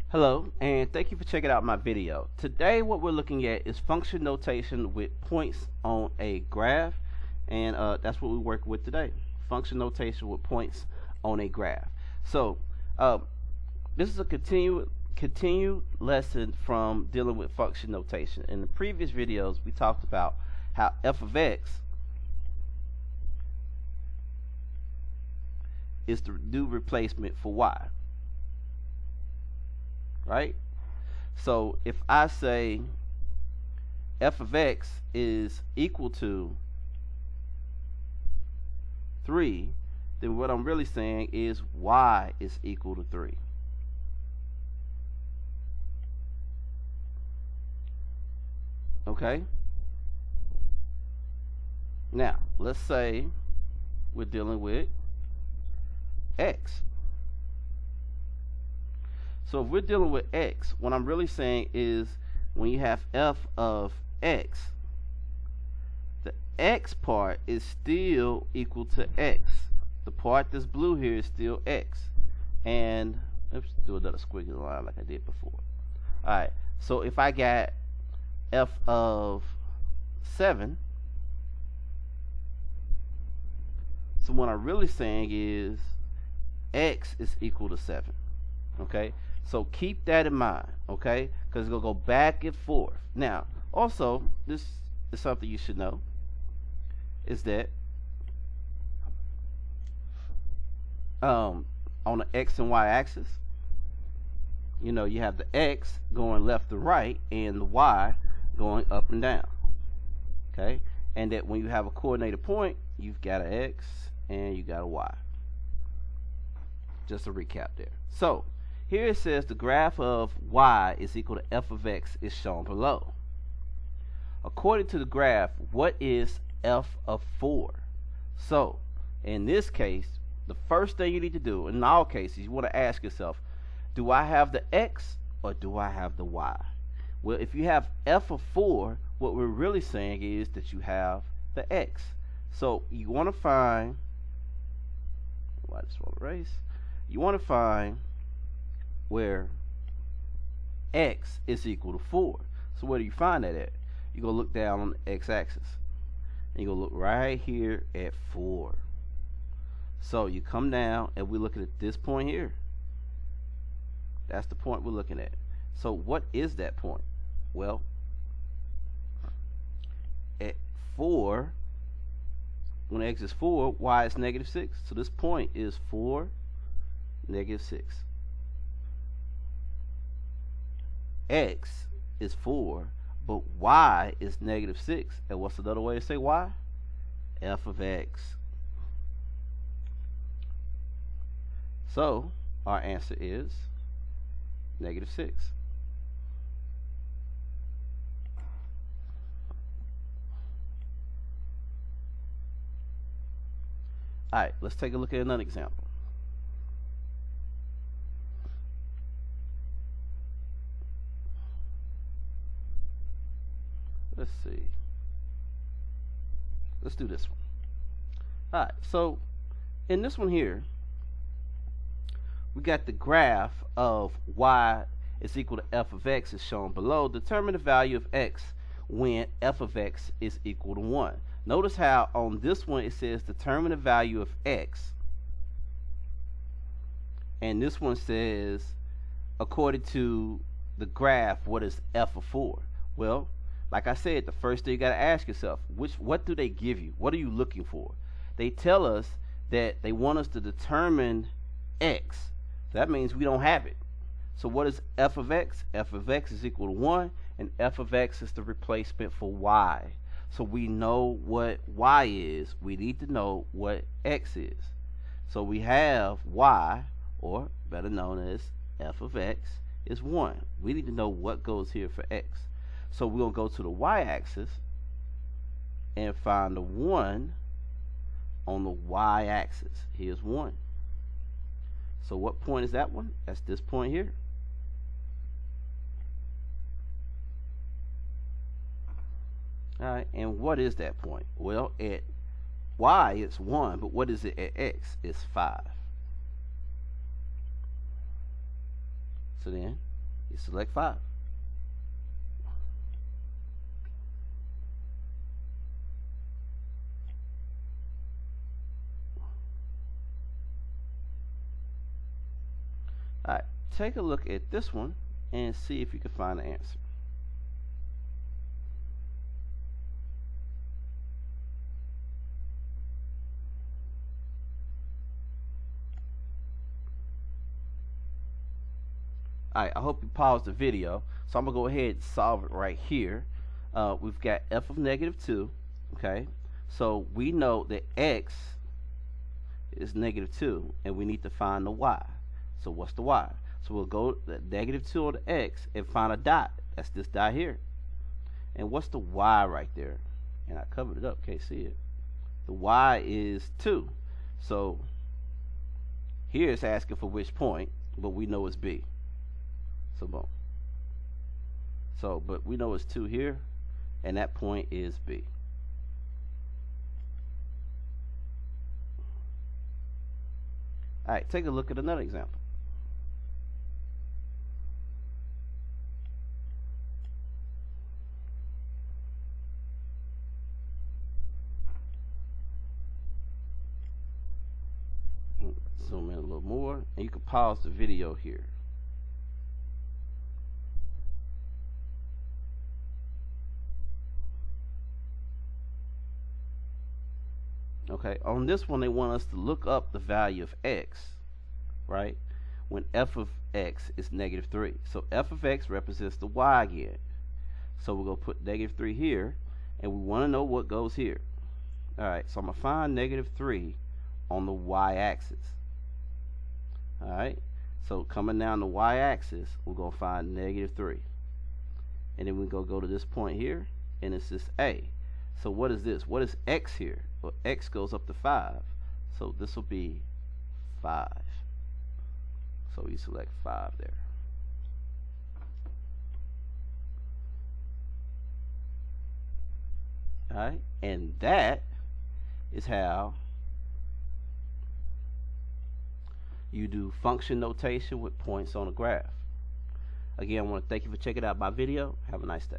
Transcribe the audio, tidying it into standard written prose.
Hello, and thank you for checking out my video. Today what we're looking at is function notation with points on a graph, and that's what we work with today. Function notation with points on a graph. So this is a continued lesson from dealing with function notation. In the previous videos we talked about how f of x is the new replacement for y. Right? So if I say f of x is equal to 3, then what I'm really saying is y is equal to 3. Okay? Now, let's say we're dealing with x. So if we're dealing with x, what I'm really saying is when you have f of x, the x part is still equal to x. The part that's blue here is still x. And let's do another squiggly line like I did before. Alright, so if I got f of 7, so what I'm really saying is x is equal to 7. Okay? So keep that in mind, okay? Because it's going to go back and forth. Now, also, this is something you should know, is that on the x and y axis, you know, you have the x going left to right and the y going up and down, okay? And that when you have a coordinated point, you've got an x and you got a y. Just a recap there. So, here it says the graph of y is equal to f of x is shown below. According to the graph, what is f of 4? So, in this case, the first thing you need to do, in all cases, you want to ask yourself, do I have the x or do I have the y? Well, if you have f of 4, what we're really saying is that you have the x. So, you want to find, I just want to erase, you want to find where x is equal to 4. So where do you find that at? You go look down on the x-axis and you go look right here at 4. So you come down and we're looking at this point here. That's the point we're looking at. So what is that point? Well, at 4, when x is 4, y is negative 6. So this point is 4, negative 6. X is 4, but y is negative 6. And what's another way to say y? F of x. So our answer is negative 6. Alright, let's take a look at another example. Let's see. Let's do this one. Alright, so in this one here, we got the graph of y is equal to f of x is shown below. Determine the value of x when f of x is equal to 1. Notice how on this one it says determine the value of x. And this one says according to the graph, what is f of 4? Well, like I said, the first thing you got to ask yourself, what do they give you? What are you looking for? They tell us that they want us to determine x. That means we don't have it. So what is f of x? F of x is equal to 1, and f of x is the replacement for y. So we know what y is. We need to know what x is. So we have y, or better known as f of x, is 1. We need to know what goes here for x. So we're going to go to the y-axis and find the 1 on the y-axis. Here's 1. So what point is that one? That's this point here. Alright, and what is that point? Well, at y it's 1, but what is it at x? It's 5. So then You select 5. Alright, take a look at this one and see if you can find the answer. Alright, I hope you paused the video. So I'm going to go ahead and solve it right here. We've got f of negative 2. Okay, so we know that x is negative 2, and we need to find the y. So what's the y? So we'll go to negative 2 on the x and find a dot. That's this dot here. And what's the y right there? And I covered it up, can't see it. The y is 2. So here it's asking for which point, but we know it's B. So boom. So, but we know it's 2 here, and that point is B. Alright, take a look at another example. Zoom in a little more, and you can pause the video here. Okay, on this one they want us to look up the value of x, right, when f of x is negative 3. So f of x represents the y again. So we're going to put negative 3 here, and we want to know what goes here. Alright, so I'm going to find negative 3 on the y-axis. Alright, so coming down the y-axis, we're going to find negative 3. And then we're going to go to this point here, and it's this a. So what is this? What is x here? Well, x goes up to 5. So this will be 5. So you select 5 there. Alright, and that is how you do function notation with points on a graph. Again, I want to thank you for checking out my video. Have a nice day.